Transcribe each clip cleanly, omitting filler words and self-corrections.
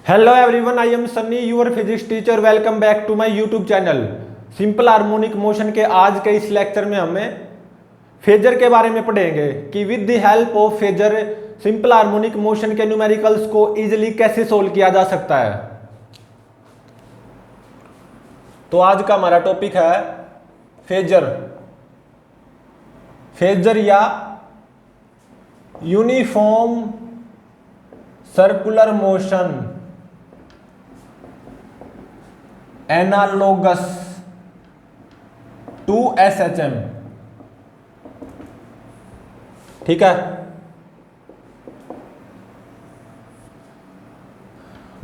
Hello everyone, I am Sunny your physics teacher. Welcome back to my YouTube channel simple harmonic motion के आज के इस lecture में हमें फेजर के बारे में पढ़ेंगे कि with the help of phasor simple harmonic motion के न्यूमेरिकल्स को इजीली कैसे सोल्व किया जा सकता है। तो आज का हमारा टॉपिक है फेजर। फेजर या uniform circular motion analogous to SHM. ठीक है,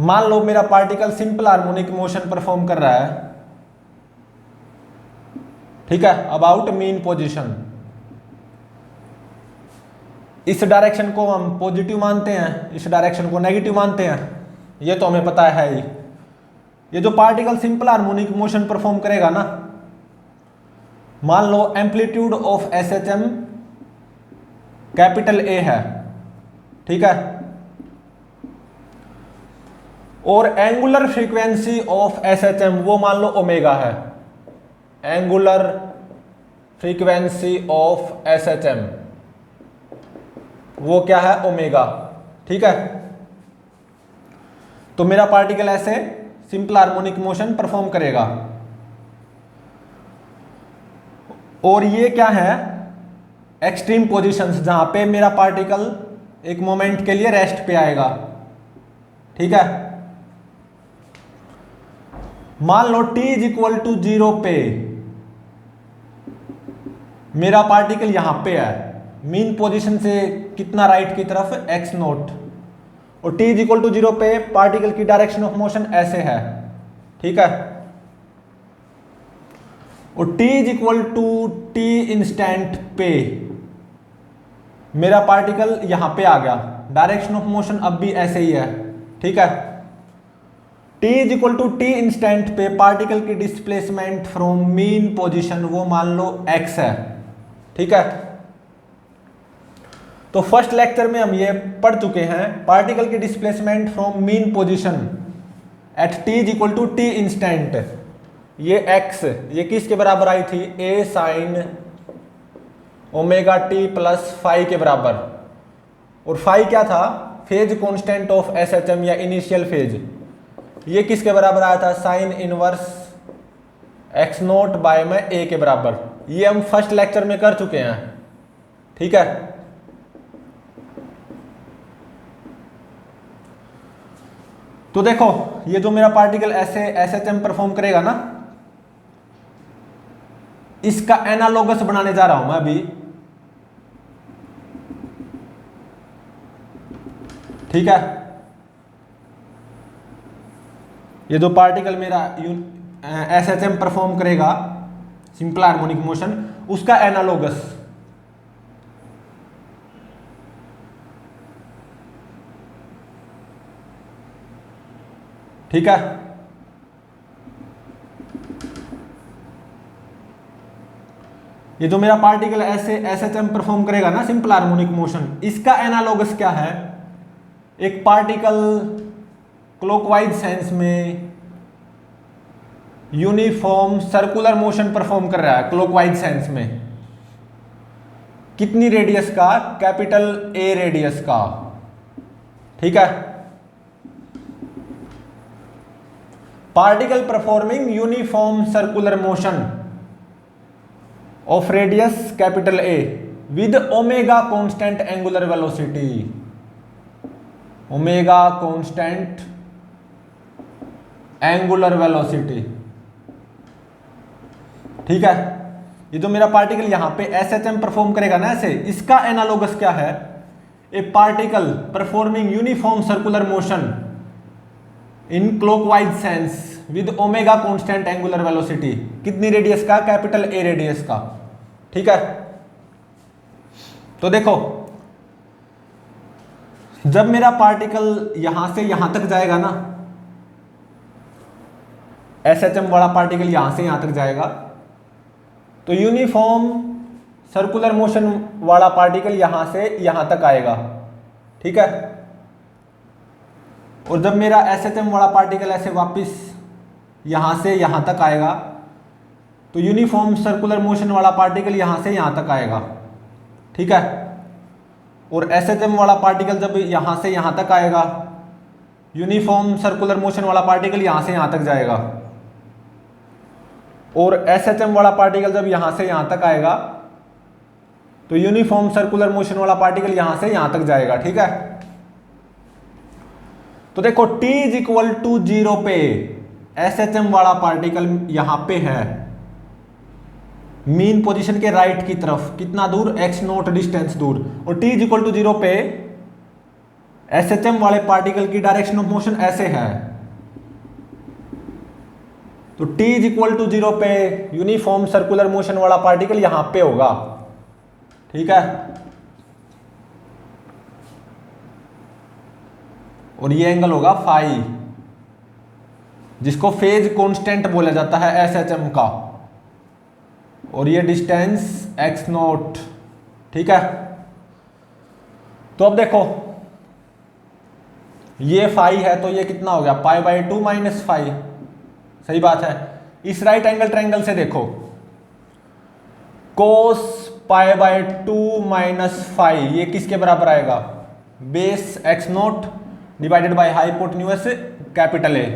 मान लो मेरा particle simple harmonic motion perform कर रहा है। ठीक है, अबाउट मीन पोजीशन। इस डायरेक्शन को हम पॉजिटिव मानते हैं, इस डायरेक्शन को नेगेटिव मानते हैं, ये तो हमें पता है ही। ये जो particle simple harmonic motion perform करेगा ना, मान लो amplitude of SHM capital A है। ठीक है, और एंगुलर फ्रीक्वेंसी ऑफ एसएचएम वो मान लो ओमेगा है। एंगुलर फ्रीक्वेंसी ऑफ एसएचएम वो क्या है? ओमेगा। ठीक है, तो मेरा पार्टिकल ऐसे सिंपल हार्मोनिक मोशन परफॉर्म करेगा। और ये क्या है? एक्सट्रीम पोजीशंस, जहां पे मेरा पार्टिकल एक मोमेंट के लिए रेस्ट पे आएगा। ठीक है, मान लो t इज इक्वल टू 0 पे मेरा पार्टिकल यहां पे है, मीन पोजीशन से कितना राइट की तरफ? x note. और t इज इक्वल टू 0 पे पार्टिकल की डायरेक्शन ऑफ मोशन ऐसे है। ठीक है, और t is equal to t instant पे मेरा पार्टिकल यहां पे आ गया, डायरेक्शन ऑफ मोशन अब भी ऐसे ही है। ठीक है, t is equal to t instant पे पार्टिकल की डिस्प्लेसमेंट फ्रॉम मीन पोजीशन वो मान लो x है। ठीक है, तो फर्स्ट लेक्चर में हम ये पढ़ चुके हैं पार्टिकल की displacement from mean position at t is equal to t instant. ये x ये किसके बराबर आई थी? a sine omega t plus phi के बराबर। और फाई क्या था? फेज कांस्टेंट ऑफ एसएचएम या इनिशियल फेज। ये किसके बराबर आया था? Sine inverse x naught by में a के बराबर। ये हम फर्स्ट लेक्चर में कर चुके हैं। ठीक है, तो देखो ये जो मेरा पार्टिकल ऐसे एसएचएम परफॉर्म करेगा ना, इसका एनालोगस बनाने जा रहा हूं मैं अभी। ठीक है, ये जो पार्टिकल मेरा एसएचएम परफॉर्म करेगा सिंपल हार्मोनिक मोशन, उसका एनालोगस। ठीक है, ये जो मेरा पार्टिकल ऐसे एसएचएम परफॉर्म करेगा ना सिंपल हार्मोनिक मोशन, इसका एनालोगस क्या है? एक पार्टिकल क्लॉकवाइज सेंस में यूनिफॉर्म सर्कुलर मोशन परफॉर्म कर रहा है। क्लॉकवाइज सेंस में कितनी रेडियस का? कैपिटल ए रेडियस का। ठीक है, particle performing uniform circular motion of radius capital A with omega constant angular velocity. Omega constant angular velocity. ठीक है, ये जो मेरा पार्टिकल यहां पे एसएचएम परफॉर्म करेगा ना ऐसे, इसका एनालोगस क्या है? ए particle performing uniform circular motion in clockwise sense with omega constant angular velocity. कितनी रेडियस का? कैपिटल ए रेडियस का। ठीक है, तो देखो जब मेरा पार्टिकल यहां से यहां तक जाएगा ना, एसएचएम वाला पार्टिकल यहां से यहां तक जाएगा, तो यूनिफॉर्म सर्कुलर मोशन वाला पार्टिकल यहां से यहां तक आएगा। ठीक है, और जब मेरा SHM वाला पार्टिकल ऐसे वापस यहाँ से यहाँ तक आएगा तो यूनिफॉर्म सर्कुलर मोशन वाला पार्टिकल यहाँ से यहाँ तक आएगा, ठीक है। और SHM वाला पार्टिकल जब यहाँ से यहाँ तक आएगा, यूनिफॉर्म सर्कुलर मोशन वाला पार्टिकल यहाँ से यहाँ तक जाएगा। और SHM वाला पार्टिकल जब यहाँ से यहाँ तक आएगा तो यूनिफॉर्म सर्कुलर मोशन वाला पार्टिकल यहाँ से यहाँ तक जाएगा, ठीक है। तो देखो t इज इक्वल टू 0 पे SHM वाला पार्टिकल यहाँ पे है मीन पोजीशन के राइट की तरफ, कितना दूर, x0 डिस्टेंस दूर। और t इज इक्वल टू 0 पे SHM वाले पार्टिकल की डायरेक्शन ऑफ मोशन ऐसे है। तो t इज इक्वल टू 0 पे यूनिफॉर्म सर्कुलर मोशन वाला पार्टिकल यहां पे होगा, ठीक है। और ये एंगल होगा फाई, जिसको फेज कांस्टेंट बोला जाता है SHM का। और ये डिस्टेंस x0, ठीक है। तो अब देखो ये फाई है तो ये कितना हो गया, π/2 माइनस फाई, सही बात है। इस राइट एंगल ट्रायंगल से देखो cos π/2 माइनस फाई ये किसके बराबर आएगा, base x0 divided by hypotenuse capital A।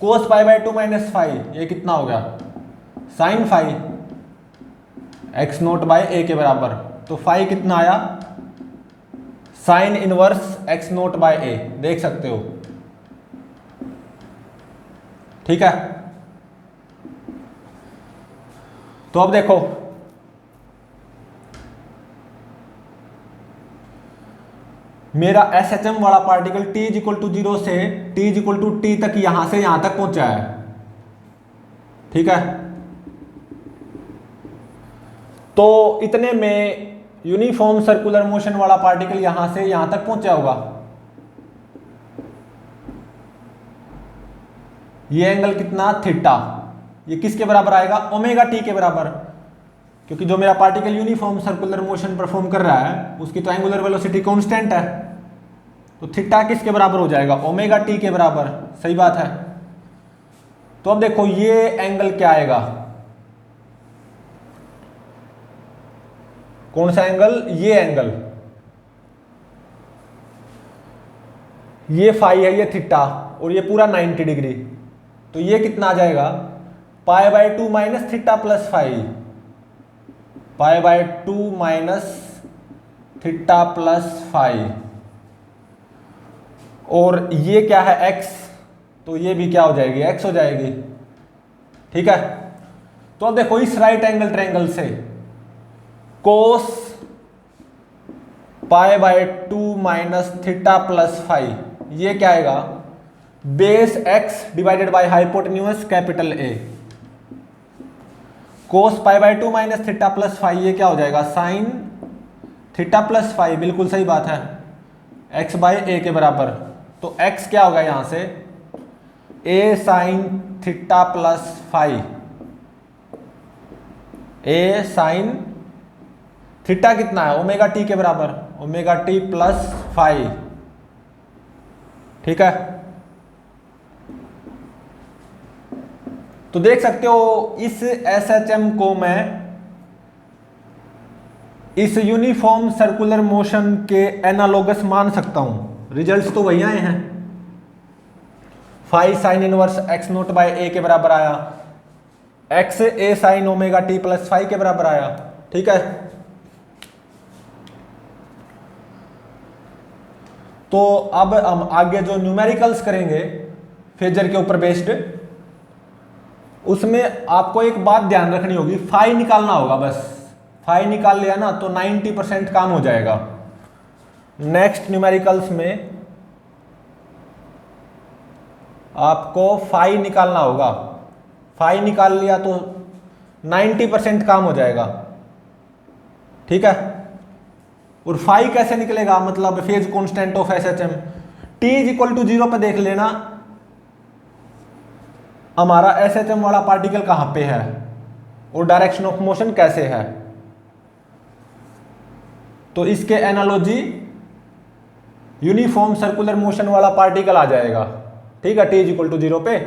cos π/2 minus phi ये कितना हो गया, sine phi x0 by A के बराबर। तो फाई कितना आया, sign inverse x0 by A, देख सकते हो, ठीक है। तो अब देखो मेरा SHM वाला particle t is equal to 0 से t is equal to t तक यहां से यहां तक पहुंचा है, ठीक है। तो इतने में यूनिफॉर्म सर्कुलर मोशन वाला पार्टिकल यहां से यहां तक पहुंचा होगा। ये एंगल कितना, थीटा, ये किसके बराबर आएगा, ओमेगा टी के बराबर, क्योंकि जो मेरा particle uniform circular motion perform कर रहा है उसकी तो एंगुलर वेलोसिटी कांस्टेंट है। तो थीटा किसके बराबर हो जाएगा, ओमेगा टी के बराबर, सही बात है। तो अब देखो ये एंगल क्या आएगा, कौन सा एंगल, ये एंगल, ये फाई है, ये थीटा, और ये पूरा 90 डिग्री। तो ये कितना आ जाएगा, π/2 minus theta plus phi, π/2 minus theta plus phi. और ये क्या है, x, तो ये भी क्या हो जाएगी, x हो जाएगी, ठीक है। तो अब देखो इस राइट एंगल ट्रायंगल से cos π/2 minus theta plus phi ये क्या आएगा, base x divided by hypotenuse capital A। cos π/2 minus theta plus phi ये क्या हो जाएगा, साइन थीटा प्लस फाई, बिल्कुल सही बात है, x बाय A के बराबर। तो x क्या होगा यहां से, A sine theta plus phi, A sine theta कितना है, ओमेगा टी के बराबर, ओमेगा टी प्लस फाई, ठीक है। तो देख सकते हो इस SHM को मैं इस यूनिफॉर्म सर्कुलर मोशन के एनालोगस मान सकता हूं। रिजल्ट्स तो वही आए हैं, phi sine inverse x0 by A के बराबर आया, x A sine omega t plus phi के बराबर आया, ठीक है। तो अब हम आगे जो न्यूमेरिकल्स करेंगे फेजर के ऊपर बेस्ड, उसमें आपको एक बात ध्यान रखनी होगी, फाई निकालना होगा बस। फाई निकाल लिया ना तो 90% काम हो जाएगा। नेक्स्ट न्यूमेरिकल्स में आपको फाई निकालना होगा, फाई निकाल लिया तो 90% काम हो जाएगा, ठीक है। और फाई कैसे निकलेगा, मतलब phase constant of SHM, t is equal to 0 पे देख लेना हमारा SHM वाला पार्टिकल कहां पे है और डायरेक्शन ऑफ मोशन कैसे है। तो इसके एनालॉजी यूनिफॉर्म सर्कुलर मोशन वाला पार्टिकल आ जाएगा, ठीक है, t इक्वल टू 0 पे।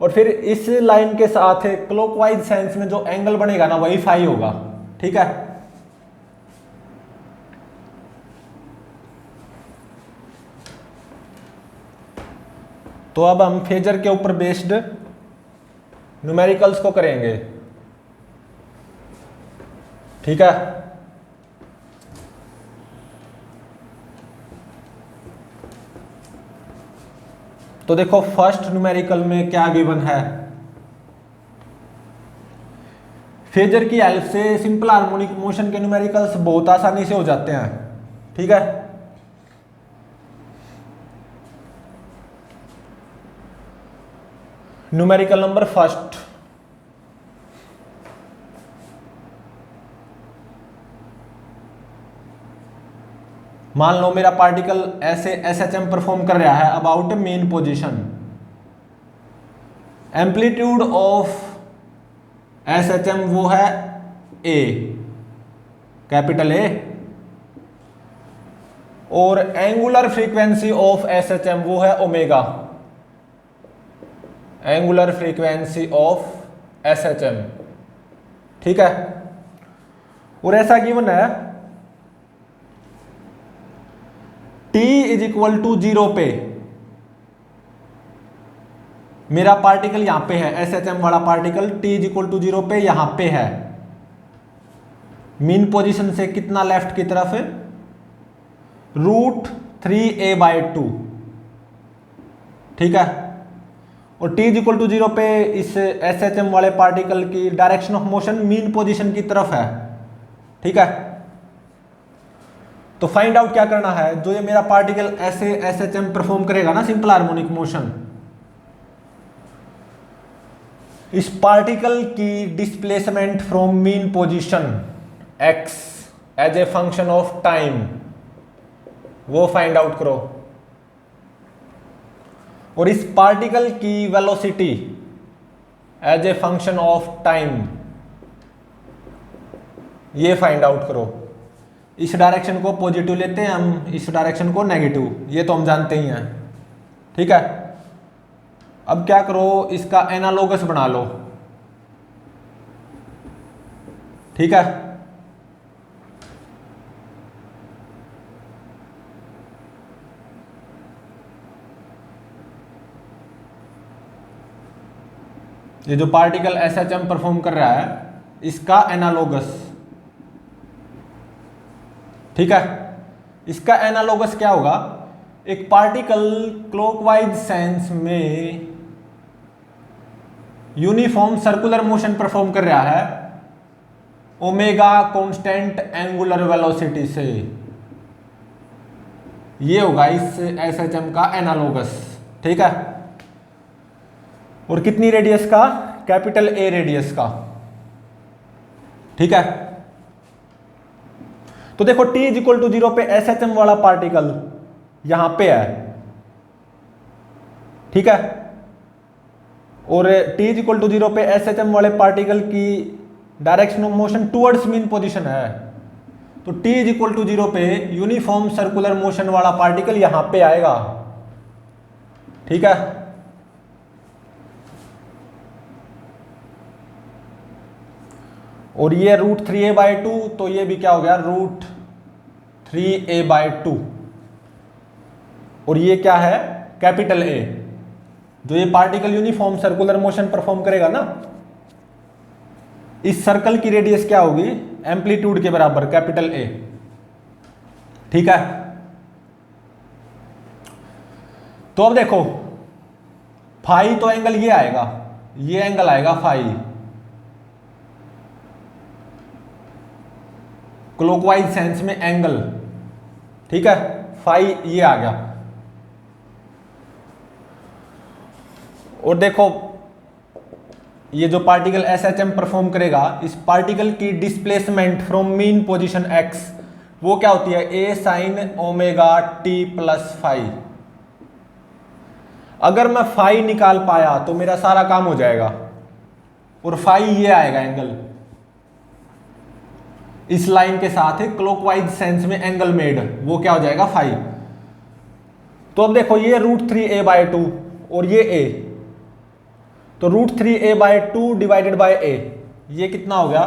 और फिर इस लाइन के साथ क्लॉकवाइज सेंस में जो एंगल बनेगा ना वही फाई होगा, ठीक है। तो अब हम फेजर के ऊपर बेस्ड न्यूमेरिकल्स को करेंगे, ठीक है। तो देखो फर्स्ट न्यूमेरिकल में क्या गिवन है, फेजर की हेल्प से सिंपल हार्मोनिक मोशन के न्यूमेरिकल्स बहुत आसानी से हो जाते हैं, ठीक है। न्यूमेरिकल नंबर फर्स्ट, मान लो मेरा पार्टिकल ऐसे SHM परफॉर्म कर रहा है about main position, amplitude of SHM वो है A, कैपिटल A, और एंगुलर फ्रीक्वेंसी ऑफ SHM वो है omega, angular frequency of SHM, ठीक है। और ऐसा गिवन है t इज इक्वल टू 0 पे मेरा पार्टिकल यहां पे है, SHM वाला particle t is equal to 0 पे यहां पे है, मीन पोजीशन से कितना लेफ्ट की तरफ है, √3a/2, ठीक है। और t इज इक्वल टू 0 पे इस SHM वाले पार्टिकल की direction of motion mean position की तरफ है, ठीक है। तो फाइंड आउट क्या करना है, जो ये मेरा पार्टिकल ऐसे SHM परफॉर्म करेगा ना सिंपल हार्मोनिक मोशन, इस पार्टिकल की displacement from mean position x as a function of time वो फाइंड आउट करो, और इस पार्टिकल की velocity as a function of time ये फाइंड आउट करो। इस डायरेक्शन को पॉजिटिव लेते हैं हम, इस डायरेक्शन को नेगेटिव, ये तो हम जानते ही हैं, ठीक है। अब क्या करो, इसका एनालोगस बना लो, ठीक है। ये जो पार्टिकल SHM परफॉर्म कर रहा है इसका एनालोगस, ठीक है। इसका एनालोगस क्या होगा, एक पार्टिकल क्लॉकवाइज सेंस में यूनिफॉर्म सर्कुलर मोशन परफॉर्म कर रहा है ओमेगा कांस्टेंट एंगुलर वेलोसिटी से, ये होगा इस SHM का एनालोगस, ठीक है। और कितनी रेडियस का, कैपिटल A रेडियस का, ठीक है। तो देखो t इज इक्वल टू 0 पे SHM वाला पार्टिकल यहां पे है, ठीक है। और t इज इक्वल टू 0 पे SHM वाले पार्टिकल की direction of motion towards mean position है, तो t इज इक्वल टू 0 पे यूनिफॉर्म सर्कुलर मोशन वाला पार्टिकल यहां पे आएगा, ठीक है। और ये √3a/2, तो ये भी क्या हो गया, √3a/2, और ये क्या है, कैपिटल A। जो ये particle uniform circular motion perform करेगा ना, इस सर्कल की रेडियस क्या होगी, एम्पलीट्यूड के बराबर, कैपिटल A, ठीक है। तो अब देखो फाई तो एंगल ये आएगा, ये एंगल आएगा फाई, क्लॉकवाइज सेंस में एंगल, ठीक है, फाई ये आ गया। और देखो ये जो पार्टिकल SHM परफॉर्म करेगा, इस पार्टिकल की displacement from mean position x वो क्या होती है, a sin omega t plus phi. अगर मैं फाई निकाल पाया तो मेरा सारा काम हो जाएगा, और फाई ये आएगा एंगल, इस लाइन के साथ क्लॉकवाइज सेंस में एंगल मेड वो क्या हो जाएगा, फाई। तो अब देखो ये √3a/2 और ये a, तो √3a/2 डिवाइडेड बाय a, ये कितना हो गया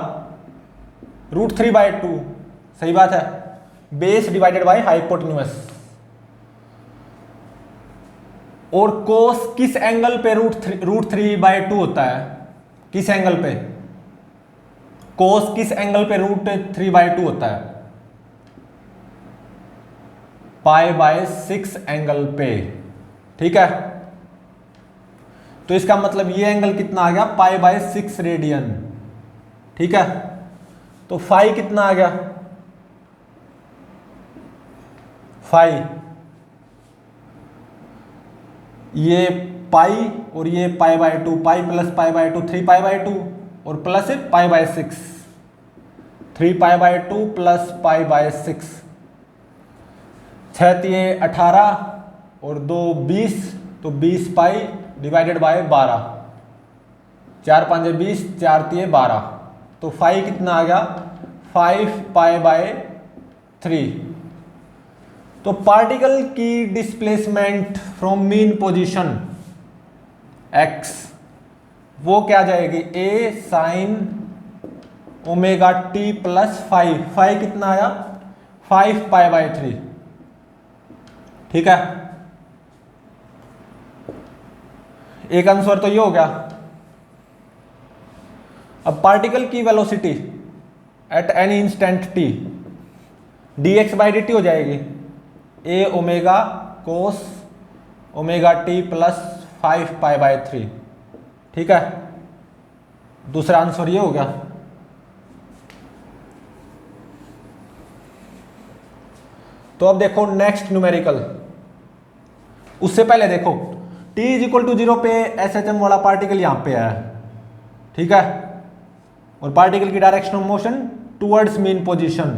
√3/2, सही बात है, बेस डिवाइडेड बाय हाइपोटेन्यूस। और कोस किस एंगल पे √3/2 होता है, किस एंगल पे, कोस किस एंगल पे √3/2 होता है, π/6 एंगल पे, ठीक है। तो इसका मतलब ये एंगल कितना आ गया π/6 रेडियन, ठीक है। तो फाई कितना आ गया, फाई ये पाई और ये π/2, पाई प्लस π/2 3π/2 और प्लस π/6, 3π/2 प्लस π/6, 6 ये 18 और 2 20, तो 20 पाई डिवाइडेड बाय 12, 4 5 20, 4 3 12, तो फाई कितना आ गया 5π/3। तो पार्टिकल की displacement from mean position x वो क्या जाएगी a sin omega t plus 5, 5 कितना आया 5π/3, ठीक है। एक आंसर तो ये हो गया। अब पार्टिकल की velocity at any instant t dx/dt हो जाएगी a omega cos omega t plus 5π/3, ठीक है। दूसरा आंसर ये हो गया। तो अब देखो नेक्स्ट न्यूमेरिकल, उससे पहले देखो t = 0 पे SHM वाला पार्टिकल यहां पे है, ठीक है, और पार्टिकल की direction of motion towards mean position.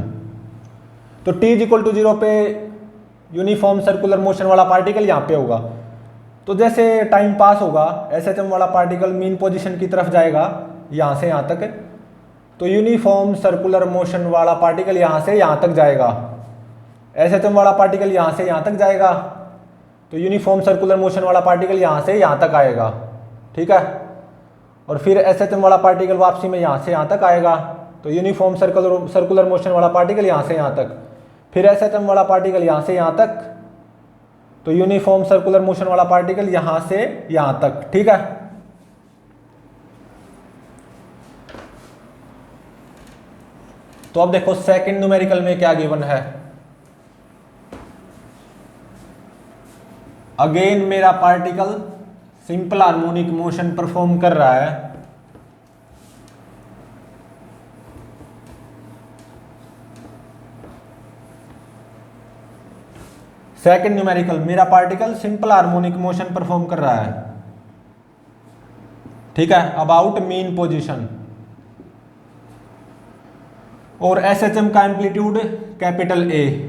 तो t = 0 पे यूनिफॉर्म सर्कुलर मोशन वाला पार्टिकल यहाँ पे होगा। तो जैसे टाइम पास होगा SHM वाला पार्टिकल मीन पोजीशन की तरफ जाएगा यहाँ से यहाँ तक, तो यूनिफॉर्म सर्कुलर मोशन वाला पार्टिकल यहाँ से यहाँ तक जाएगा। SHM वाला पार्टिकल यहाँ से यहाँ तक जाएगा, तो यूनिफॉर्म सर्कुलर मोशन वाला पार्टिकल यहाँ से यहाँ तक आएगा, ठीक है। और फिर SHM वाला पार्टिकल वापसी में यहाँ से यहाँ तक आएगा, तो यूनिफॉर्म सर्कुलर मोशन वाला पार्टिकल यहाँ से यहाँ तक, फिर SHM वाला पार्टिकल यहाँ से यहाँ तक, तो यूनिफॉर्म सर्कुलर मोशन वाला पार्टिकल यहाँ से यहाँ तक, ठीक है। तो अब देखो सेकंड न्यूमेरिकल में क्या गिवन है। अगेन मेरा particle simple harmonic motion perform कर रहा है, सेकंड न्यूमेरिकल मेरा particle simple harmonic motion perform कर रहा है, ठीक है, अबाउट मीन पोजीशन, और SHM का एम्पलीट्यूड कैपिटल A,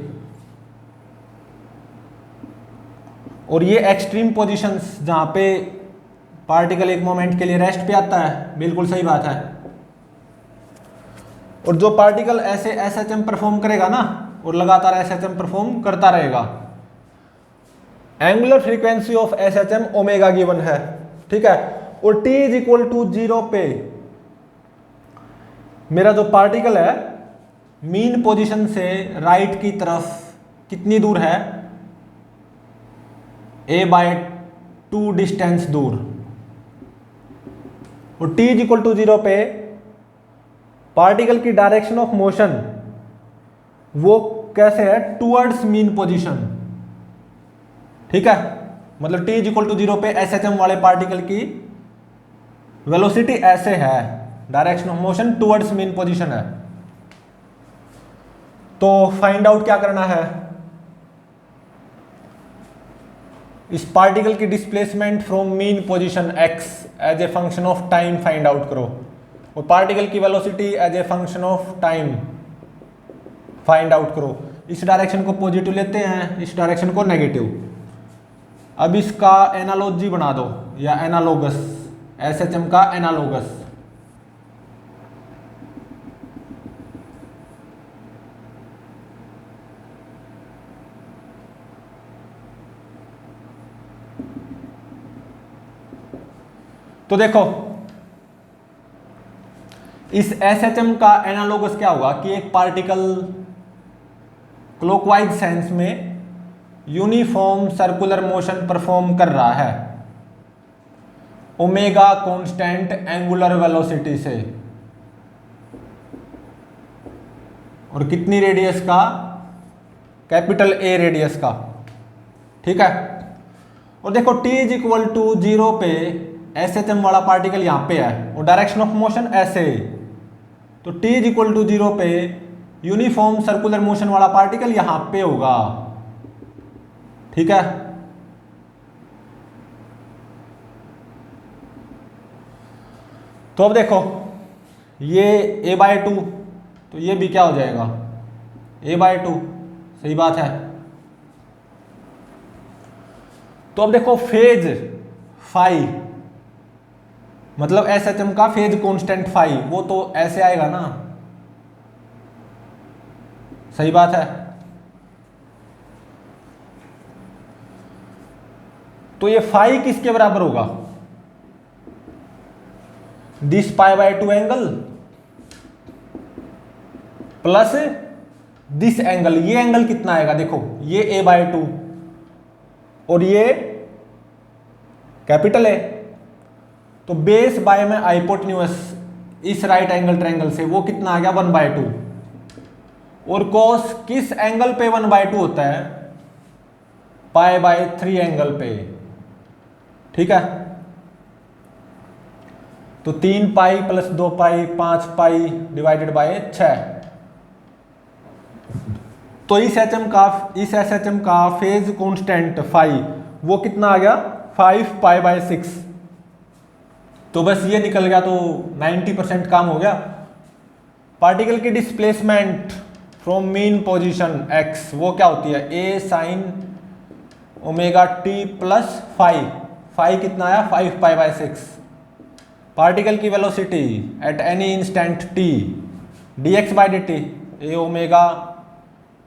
और ये एक्सट्रीम पोजीशंस जहां पे पार्टिकल एक मोमेंट के लिए रेस्ट पे आता है, बिल्कुल सही बात है। और जो पार्टिकल ऐसे SHM परफॉर्म करेगा ना और लगातार SHM परफॉर्म करता रहेगा, angular frequency of SHM omega given है, ठीक है। और t = 0 पे मेरा जो पार्टिकल है मीन पोजीशन से राइट की तरफ कितनी दूर है, a/2 डिस्टेंस दूर, और t = 0 पे पार्टिकल की डायरेक्शन ऑफ मोशन वो कैसे है टुवर्ड्स मीन पोजीशन, ठीक है। मतलब t = 0 पे SHM वाले पार्टिकल की वेलोसिटी ऐसे है, direction of motion towards mean position है। तो फाइंड आउट क्या करना है, इस पार्टिकल की displacement from mean position x as a function of time find out करो, और पार्टिकल की velocity as a function of time find out करो। इस डायरेक्शन को पॉजिटिव लेते हैं, इस डायरेक्शन को नेगेटिव। अब इसका एनालॉजी बना दो या एनालोगस, SHM का एनालोगस। तो देखो इस SHM का एनालोगस क्या होगा कि एक पार्टिकल क्लॉकवाइज सेंस में यूनिफॉर्म सर्कुलर मोशन परफॉर्म कर रहा है ओमेगा कांस्टेंट एंगुलर वेलोसिटी से, और कितनी रेडियस का, कैपिटल A रेडियस का, ठीक है। और देखो t इज इक्वल टू 0 पे SHM वाला पार्टिकल यहां पे है और डायरेक्शन ऑफ मोशन ऐसे, तो t इज इक्वल टू 0 पे यूनिफॉर्म सर्कुलर मोशन वाला पार्टिकल यहां पे होगा, ठीक है। तो अब देखो ये a/2, तो ये भी क्या हो जाएगा a/2, सही बात है। तो अब देखो फेज फाई, मतलब SHM का फेज कांस्टेंट फाई, वो तो ऐसे आएगा ना, सही बात है। तो ये फाई किसके बराबर होगा, this π/2 angle plus this angle, ये एंगल कितना आएगा, देखो ये a/2 और ये कैपिटल A, तो बेस बाय में हाइपोटेन्यूस इस राइट एंगल ट्रायंगल से वो कितना आ गया 1/2, और कोस किस एंगल पे 1/2 होता है, π/3 एंगल पे, ठीक है। तो 3π प्लस 2π 5π डिवाइडेड बाय 6, तो इस SHM का फेज कांस्टेंट फाई वो कितना आ गया 5π/6। तो बस ये निकल गया, तो 90% काम हो गया। पार्टिकल की displacement from mean position x वो क्या होती है a sin ω/t plus phi कितना आया 5π/6। पार्टिकल की velocity at any instant t dx/dt a omega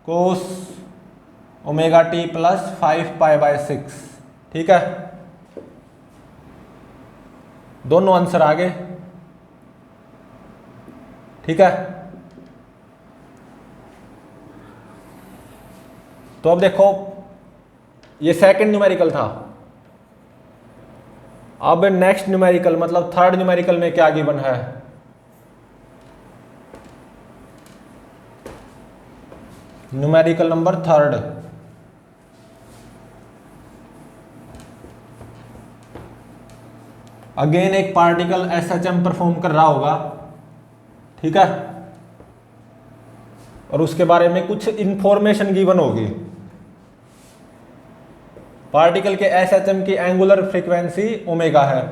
cos ω/t plus 5π/6, ठीक है। दोनों आंसर आ गए, ठीक है। तो अब देखो ये सेकंड न्यूमेरिकल था, अब नेक्स्ट न्यूमेरिकल मतलब थर्ड न्यूमेरिकल में क्या गिवन है, न्यूमेरिकल नंबर थर्ड। अगेन एक पार्टिकल SHM परफॉर्म कर रहा होगा, ठीक है, और उसके बारे में कुछ इंफॉर्मेशन गिवन होगी। पार्टिकल के SHM की एंगुलर फ्रीक्वेंसी ओमेगा है,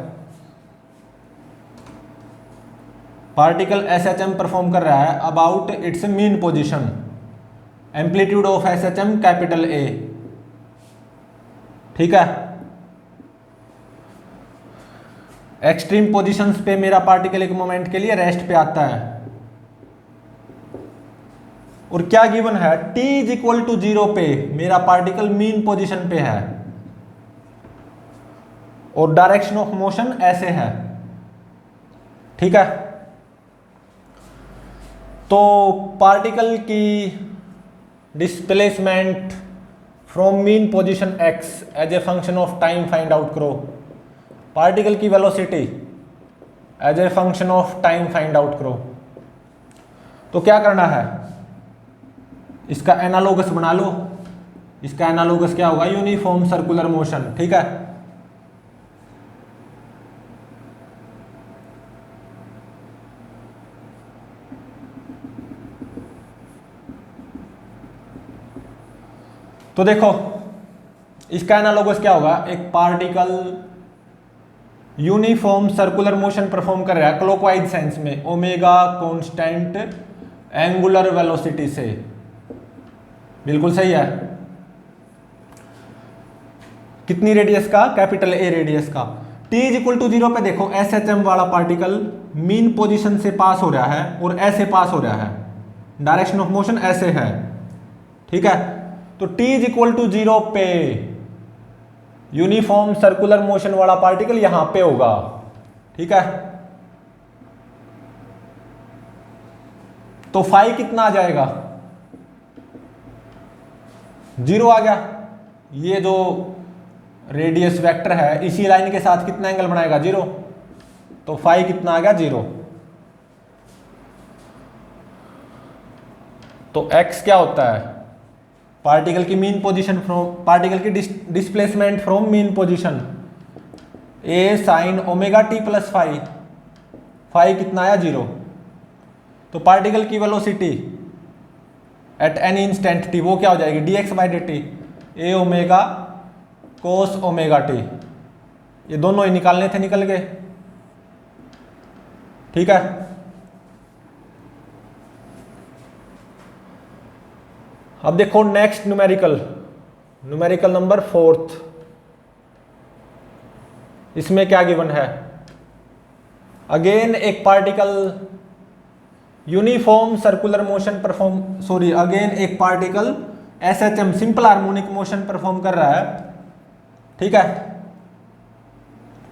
पार्टिकल SHM परफॉर्म कर रहा है about it's mean position, amplitude of SHM capital A, ठीक है। एक्सट्रीम पोजीशंस पे मेरा पार्टिकल एक मोमेंट के लिए रेस्ट पे आता है, और क्या गिवन है t इज इक्वल टू 0 पे मेरा पार्टिकल मीन पोजीशन पे है और डायरेक्शन ऑफ मोशन ऐसे है, ठीक है। तो पार्टिकल की displacement from mean position x as a function of time find out करो, पार्टिकल की velocity as a function of time find out करो। तो क्या करना है, इसका एनालोगस बना लो, इसका एनालोगस क्या होगा यूनिफॉर्म सर्कुलर मोशन, ठीक है। तो देखो इसका एनालोगस क्या होगा, एक particle uniform circular motion perform कर रहा है क्लॉकवाइज सेंस में ओमेगा कांस्टेंट एंगुलर वेलोसिटी से, बिल्कुल सही है। कितनी रेडियस का, कैपिटल A रेडियस का। t इज इक्वल टू 0 पे देखो SHM वाला पार्टिकल मीन पोजीशन से पास हो रहा है और ऐसे पास हो रहा है, डायरेक्शन ऑफ मोशन ऐसे है, ठीक है। तो t इज इक्वल टू 0 पे यूनिफॉर्म सर्कुलर मोशन वाला पार्टिकल यहां पे होगा, ठीक है। तो फाई कितना आ जाएगा, 0 आ गया। ये जो रेडियस वेक्टर है इसी लाइन के साथ कितना एंगल बनाएगा, 0। तो फाई कितना आ गया, 0। तो x क्या होता है, पार्टिकल की मीन पोजीशन फ्रॉम, पार्टिकल की displacement from mean position, a sine omega t plus phi. Phi कितना आया, 0। तो पार्टिकल की velocity at any instant t वो क्या हो जाएगी, dx by d t, A omega cos omega t. ये दोनों ही निकालने थे, निकल गए। ठीक है। अब देखो next numerical, numerical number 4th। इसमें क्या गिवन है, अगेन एक particle uniform circular motion perform, sorry again एक particle SHM simple harmonic motion perform कर रहा है। ठीक है,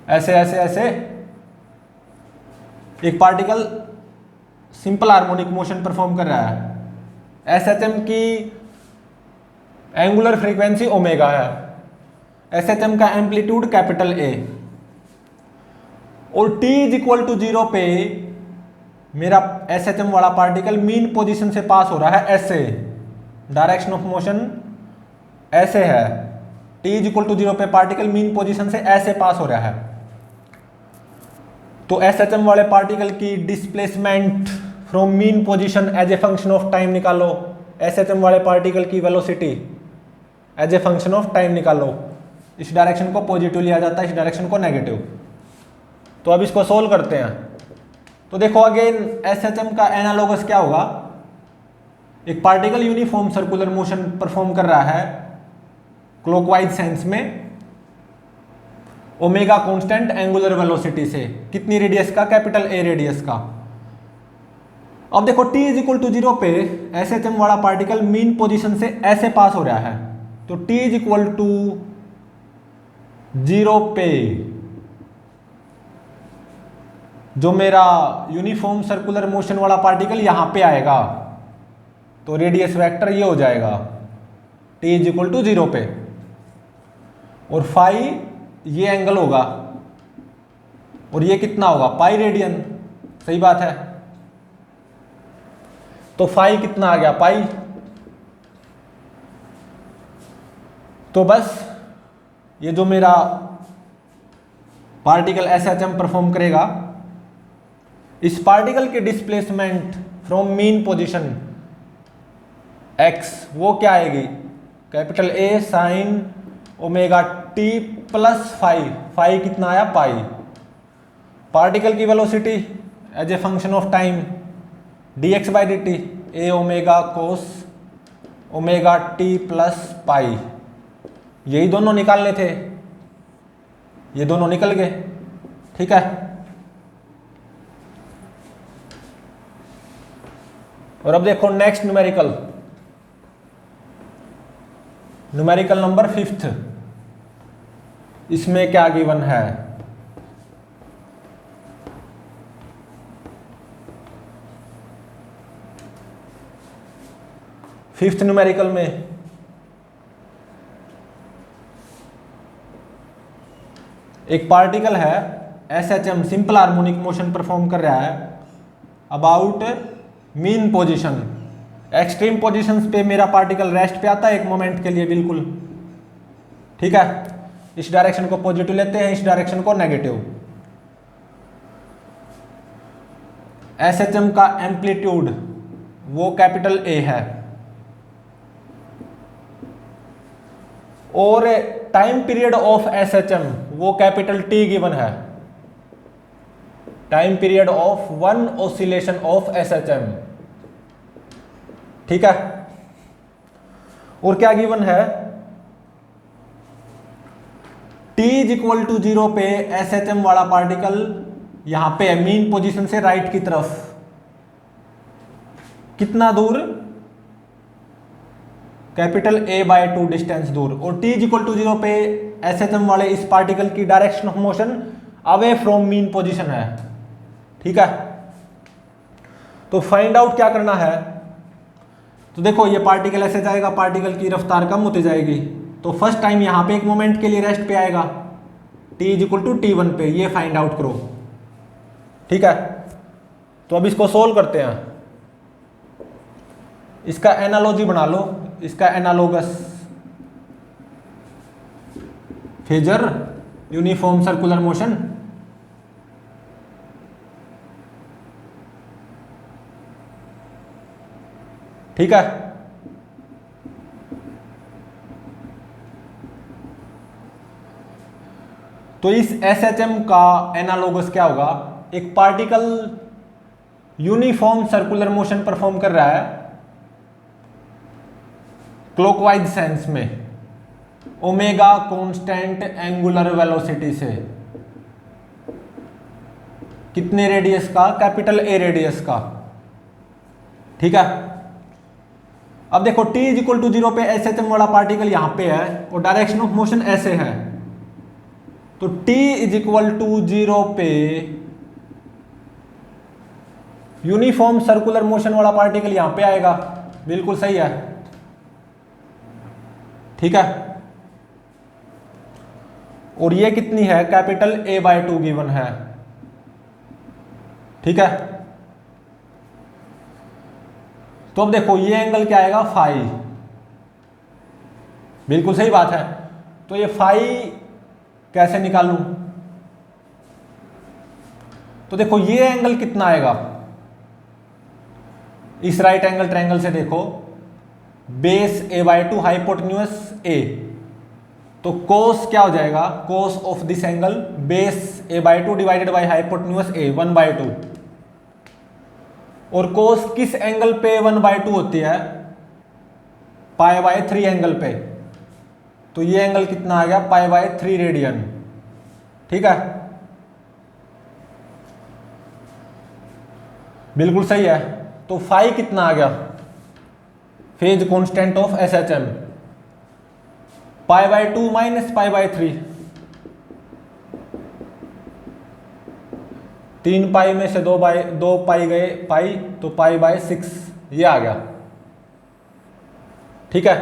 ऐसे ऐसे ऐसे एक particle simple harmonic motion perform कर रहा है। एसएचएम की एंगुलर फ्रीक्वेंसी ओमेगा है, एसएचएम का एम्पलीट्यूड कैपिटल ए, और t इज इक्वल टू 0 पे मेरा एसएचएम वाला पार्टिकल मीन पोजीशन से पास हो रहा है ऐसे, डायरेक्शन ऑफ मोशन ऐसे है। t इज इक्वल टू 0 पे पार्टिकल मीन पोजीशन से ऐसे पास हो रहा है। तो एसएचएम वाले पार्टिकल की displacement from mean position as a function of time निकालो, एसएचएम वाले पार्टिकल की velocity as a function of time निकालो। इस डायरेक्शन को पॉजिटिव लिया जाता है, इस डायरेक्शन को नेगेटिव। तो अब इसको सोल्व करते हैं। तो देखो अगेन एसएचएम का एनालोगस क्या होगा, एक particle uniform circular motion perform कर रहा है क्लॉकवाइज सेंस में, ओमेगा कांस्टेंट एंगुलर वेलोसिटी से, कितनी रेडियस का, कैपिटल ए रेडियस का। अब देखो t इज इक्वल टू 0 पे एसएचएम वाला पार्टिकल मीन पोजीशन से ऐसे पास हो रहा है। तो t इज इक्वल टू 0 पे जो मेरा यूनिफॉर्म सर्कुलर मोशन वाला पार्टिकल यहां पे आएगा, तो रेडियस वेक्टर ये हो जाएगा t इज इक्वल टू 0 पे, और फाई ये एंगल होगा, और ये कितना होगा, पाई रेडियन। सही बात है। तो फाई कितना आ गया, पाई। तो बस ये जो मेरा पार्टिकल एसएचएम परफॉर्म करेगा, इस पार्टिकल की displacement from mean position x वो क्या आएगी, capital A sine omega t plus phi. Phi कितना आया, पाई। पार्टिकल की velocity as a function of time dx by d t, A omega cos omega t plus pi. यही दोनों निकालने थे, ये दोनों निकल गए। ठीक है। और अब देखो next numerical, numerical number 5th। इसमें क्या गिवन है, फिफ्थ न्यूमेरिकल में एक पार्टिकल है SHM simple harmonic motion perform कर रहा है about mean position. Extreme positions पे मेरा पार्टिकल रेस्ट पे आता है एक मोमेंट के लिए, बिल्कुल। ठीक है। इस डायरेक्शन को पॉजिटिव लेते हैं, इस डायरेक्शन को नेगेटिव। एसएचएम का एम्पलीट्यूड वो कैपिटल ए है, और टाइम पीरियड ऑफ एसएचएम वो कैपिटल टी गिवन है, time period of one oscillation of SHM. ठीक है। और क्या गिवन है, t इज इक्वल टू 0 पे एसएचएम वाला पार्टिकल यहां पे है मीन पोजीशन से राइट की तरफ, कितना दूर, कैपिटल A बाय 2 डिस्टेंस दूर। और t इज इक्वल टू 0 पे एसएचएम वाले इस पार्टिकल की direction of motion away from mean position है। ठीक है, तो फाइंड आउट क्या करना है, तो देखो ये पार्टिकल ऐसे जाएगा, पार्टिकल की रफ्तार कम होती जाएगी, तो फर्स्ट टाइम यहाँ पे एक मोमेंट के लिए रेस्ट पे आएगा t = t1 पे, ये फाइंड आउट करो। ठीक है, तो अब इसको सोल्व करते हैं। इसका एनालॉजी बना लो, इसका analogous phasor uniform circular motion. ठीक है, तो इस SHM का एनालोगस क्या होगा, एक particle uniform circular motion perform कर रहा है क्लॉकवाइज सेंस में, ओमेगा कांस्टेंट एंगुलर वेलोसिटी से। कितने रेडियस का, कैपिटल A रेडियस का। ठीक है, अब देखो t = 0 पे SHM वाला पार्टिकल यहां पे है और डायरेक्शन ऑफ मोशन ऐसे है, तो t = 0 पे यूनिफॉर्म सर्कुलर मोशन वाला पार्टिकल यहां पे आएगा। बिल्कुल सही है। ठीक है, और ये कितनी है, कैपिटल A/2 गिवन है। ठीक है, तो अब देखो ये एंगल क्या आएगा, फाई। बिल्कुल सही बात है। तो ये फाई कैसे निकालूं, तो देखो ये एंगल कितना आएगा, इस राइट एंगल ट्रायंगल से देखो, बेस A/2 हाइपोटेन्यूज A, तो कोस क्या हो जाएगा, cos of this angle base A/2 divided by hypotenuse A 1/2। और कोस किस एंगल पे 1/2 होती है, π/3 एंगल पे, तो ये एंगल कितना आ गया, π/3 रेडियन। ठीक है, बिल्कुल सही है। तो फाई कितना आ गया, फेज कांस्टेंट ऑफ SHM, π/2 - π/3, 3 पाई में से 2 पाई गए पाई, तो π/6 ये आ गया। ठीक है,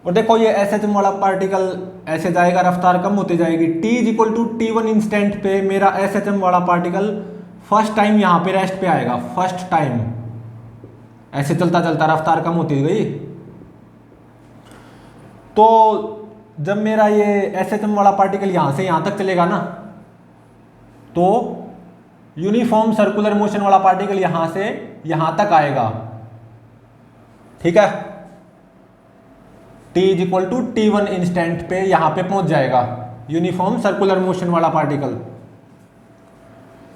और देखो ये SHM वाला पार्टिकल ऐसे जाएगा, रफ्तार कम होती जाएगी। t = t1 इंस्टेंट पे मेरा SHM वाला पार्टिकल फर्स्ट टाइम यहाँ पे रेस्ट पे आएगा, फर्स्ट टाइम। ऐसे चलता चलता रफ्तार कम होती गई, तो जब मेरा ये SHM वाला पार्टिकल यहाँ से यहाँ तक चलेगा ना, तो यूनिफॉर्म सर्कुलर मोशन वाला पार्टिकल यहाँ से यहाँ तक आएगा। ठीक है, t = t1 इंस्टेंट पे यहाँ पे पहुँच जाएगा यूनिफॉर्म सर्कुलर मोशन वाला पार्टिकल।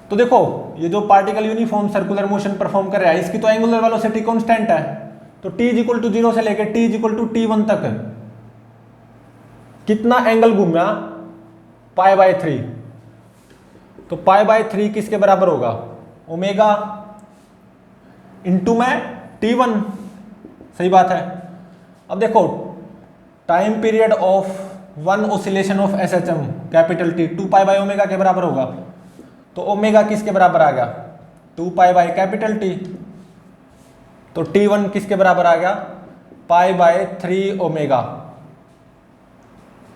तो देखो ये जो particle uniform circular motion perform कर रहा है, इसकी तो एंगुलर वेलोसिटी कांस्टेंट है, तो t = 0 से लेकर t = t1 तक कितना एंगल घूमा, π/3। तो π/3 किसके बराबर होगा, ओमेगा इंटू में t1। सही बात है। अब देखो time period of one oscillation of SHM capital T 2π/ω के बराबर होगा, तो ओमेगा किसके बराबर आ गया, 2π/कैपिटल T, तो t1 किसके बराबर आ गया, π/3 ओमेगा।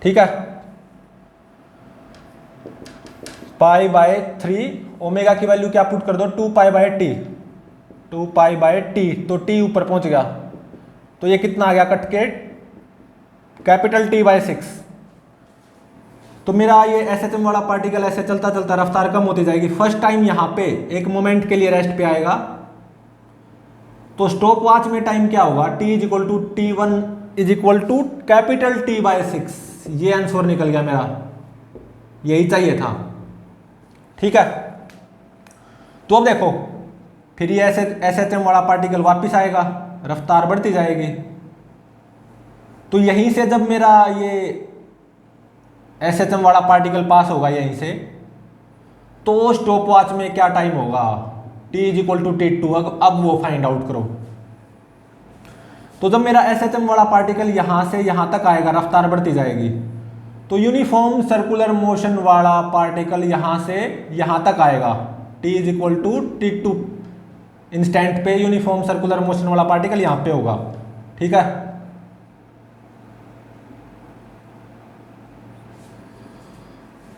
ठीक है, π/3 ओमेगा की वैल्यू क्या पुट कर दो, 2π/T, 2π/T, तो T ऊपर पहुंच गया, तो ये कितना आ गया, कट के कैपिटल T/6। तो मेरा ये SHM वाला पार्टिकल ऐसे चलता चलता रफ्तार कम होती जाएगी, फर्स्ट टाइम यहाँ पे एक मोमेंट के लिए रेस्ट पे आएगा, तो स्टॉप वॉच में टाइम क्या होगा, t = t1 = कैपिटल T/6। ये आंसर निकल गया मेरा, यही चाहिए था। ठीक है, तो अब देखो फिर ये SHM वाला पार्टिकल वापस आएगा, रफ्तार बढ़ती जाएगी, तो यहीं से जब मेरा ये SHM वाला पार्टिकल पास होगा यहीं से, तो स्टॉप वॉच में क्या टाइम होगा, t = t2। अब वो फाइंड आउट करो। तो जब मेरा SHM वाला पार्टिकल यहां से यहां तक आएगा, रफ्तार बढ़ती जाएगी, तो यूनिफॉर्म सर्कुलर मोशन वाला पार्टिकल यहां से यहां तक आएगा, t is equal to t2 instant पे यूनिफॉर्म सर्कुलर मोशन वाला पार्टिकल यहां पे होगा। ठीक है,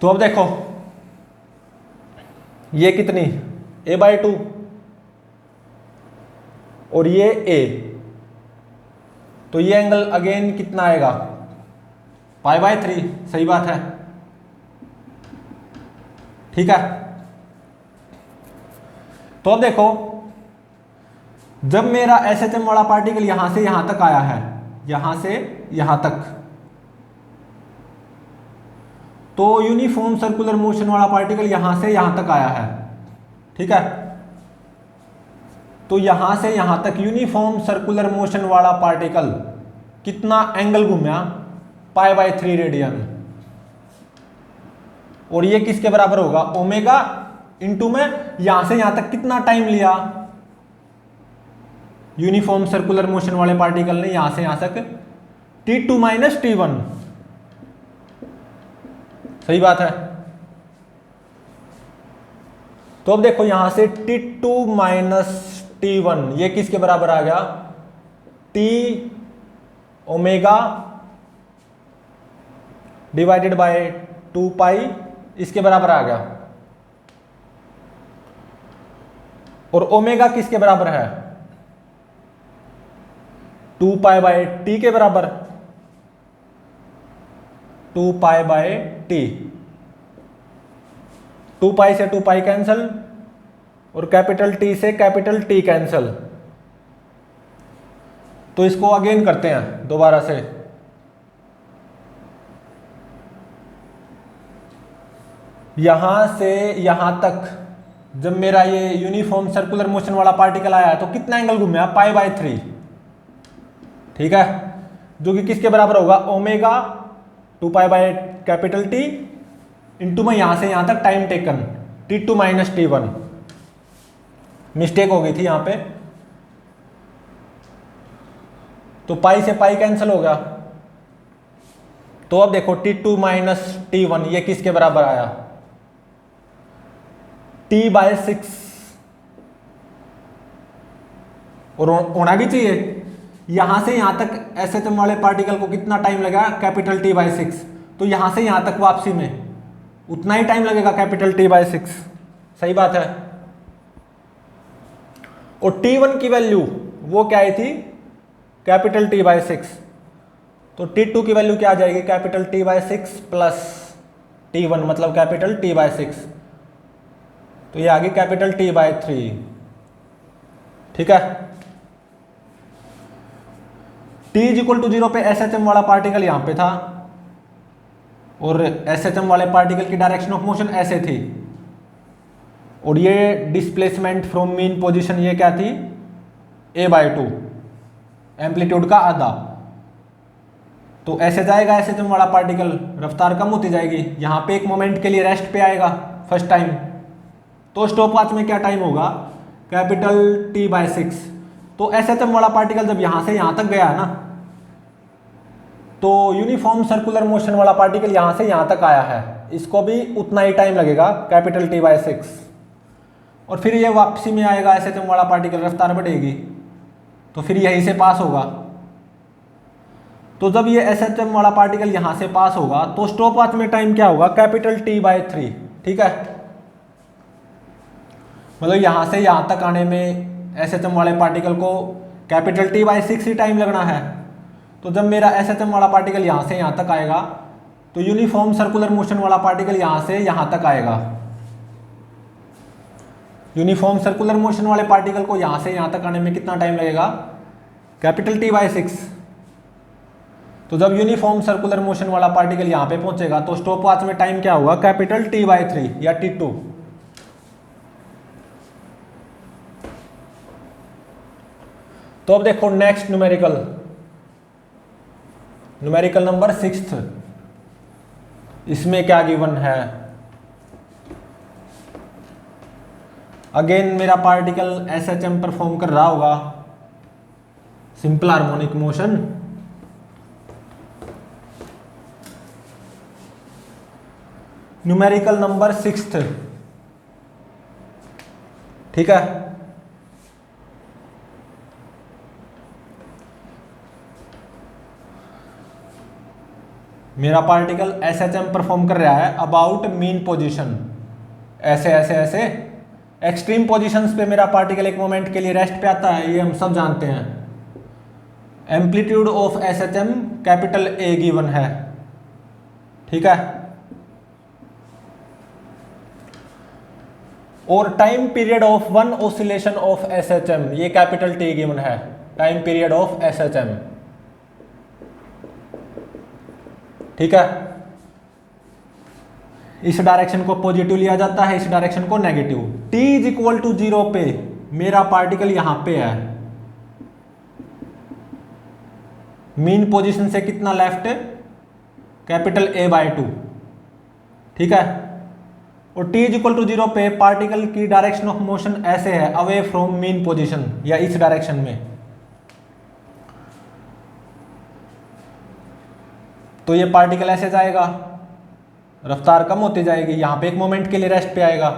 तो अब देखो ये कितनी a/2 और ये a, तो ये एंगल अगेन कितना आएगा π/3, सही बात है। ठीक है, तो अब देखो जब मेरा SHM वाला पार्टिकल यहां से यहां तक आया है, यहां से यहां तक, तो यूनिफॉर्म सर्कुलर मोशन वाला पार्टिकल यहां से यहां तक आया है। ठीक है, तो यहां से यहां तक यूनिफॉर्म सर्कुलर मोशन वाला पार्टिकल कितना एंगल घूमया π/3 रेडियन, और ये किसके बराबर होगा ओमेगा इंटू में यहां से यहां तक कितना टाइम लिया यूनिफॉर्म सर्कुलर मोशन वाले पार्टिकल ने यहां से यहां तक t2 माइनस t1, सही बात है। तो अब देखो यहां से t2 माइनस t1 ये किसके बराबर आ गया t ओमेगा डिवाइडेड बाय 2 पाई, इसके बराबर आ गया, और ओमेगा किसके बराबर है 2 पाई बाय टी के बराबर, 2 पाई बाय टी, 2 पाई से 2 पाई कैंसल और कैपिटल टी से कैपिटल टी कैंसल। तो इसको अगेन करते हैं दोबारा से, यहां से यहां तक जब मेरा ये यूनिफॉर्म सर्कुलर मोशन वाला पार्टिकल आया तो कितना एंगल घूमया π/3। ठीक है, जो कि किसके बराबर होगा omega 2 pi by capital T into में यहां से यहां तक time taken t2 minus t1, mistake हो गई थी यहां पे, तो पाई से पाई कैंसिल हो गया। तो अब देखो t2 माइनस t1 ये किसके बराबर आया t/6, और होना भी चाहिए यहां से यहां तक SHM वाले पार्टिकल को कितना टाइम लगा कैपिटल t/6, तो यहां से यहां तक वापसी में उतना ही टाइम लगेगा कैपिटल t/6, सही बात है। और t1 की वैल्यू वो क्या आई थी कैपिटल t/6, तो t2 की वैल्यू क्या आ जाएगी कैपिटल t/6 प्लस t1 मतलब कैपिटल t/6, तो ये आ गई कैपिटल t/3। ठीक है, t इज इक्वल टू 0 पे SHM वाला पार्टिकल यहां पे था और SHM वाले पार्टिकल की डायरेक्शन ऑफ मोशन ऐसे थी, और ये डिस्प्लेसमेंट फ्रॉम मीन पोजीशन ये क्या थी a/2 एम्पलीट्यूड का आधा, तो ऐसे जाएगा SHM वाला पार्टिकल, रफ्तार कम होती जाएगी, यहां पे एक मोमेंट के लिए रेस्ट पे आएगा फर्स्ट टाइम, तो स्टॉप वॉच में क्या टाइम होगा कैपिटल t/6। तो SHM वाला पार्टिकल जब यहां से यहां तक गया ना, तो यूनिफॉर्म सर्कुलर मोशन वाला पार्टिकल यहां से यहां तक आया है, इसको भी उतना ही टाइम लगेगा कैपिटल t/6, और फिर ये वापसी में आएगा SHM वाला पार्टिकल, रफ्तार बढ़ेगी तो फिर यहीं से पास होगा। तो जब ये SHM वाला पार्टिकल यहां से पास होगा तो स्टॉप वॉच में टाइम क्या होगा कैपिटल t/3। ठीक है, मतलब यहां से यहां तक आने में SHM वाले पार्टिकल को कैपिटल t/6 ही टाइम लगना है। तो जब मेरा SHM वाला पार्टिकल यहां से यहां तक आएगा तो यूनिफॉर्म सर्कुलर मोशन वाला पार्टिकल यहां से यहां तक आएगा, यूनिफॉर्म सर्कुलर मोशन वाले पार्टिकल को यहां से यहां तक आने में कितना टाइम लगेगा कैपिटल t/6। तो जब यूनिफॉर्म सर्कुलर मोशन वाला पार्टिकल यहां पे पहुंचेगा तो स्टॉप वॉच में टाइम क्या होगा कैपिटल t/3 या t2। तो अब देखो नेक्स्ट न्यूमेरिकल नंबर 6, इसमें क्या गिवन है, अगेन मेरा पार्टिकल SHM परफॉर्म कर रहा होगा simple harmonic motion, numerical number 6th, ठीक है। मेरा पार्टिकल SHM परफॉर्म कर रहा है अबाउट मीन पोजीशन, ऐसे ऐसे ऐसे एक्सट्रीम पोजीशंस पे मेरा पार्टिकल एक मोमेंट के लिए रेस्ट पे आता है, ये हम सब जानते हैं। Amplitude of SHM capital A given है, ठीक है। और time period of one oscillation of SHM, ये कैपिटल T गिवन है, टाइम पीरियड ऑफ SHM, ठीक है। इस डायरेक्शन को पॉजिटिव लिया जाता है, इस डायरेक्शन को negative. t is equal to 0 पे मेरा पार्टिकल यहां पे है, मीन पोजीशन से कितना लेफ्ट, कैपिटल A/2, ठीक है। और t इज इक्वल टू 0 पे पार्टिकल की डायरेक्शन ऑफ मोशन ऐसे है, अवे फ्रॉम मीन पोजीशन, या इस डायरेक्शन में। तो ये पार्टिकल ऐसे जाएगा, रफ्तार कम होती जाएगी, यहाँ पे एक मोमेंट के लिए रेस्ट पे आएगा,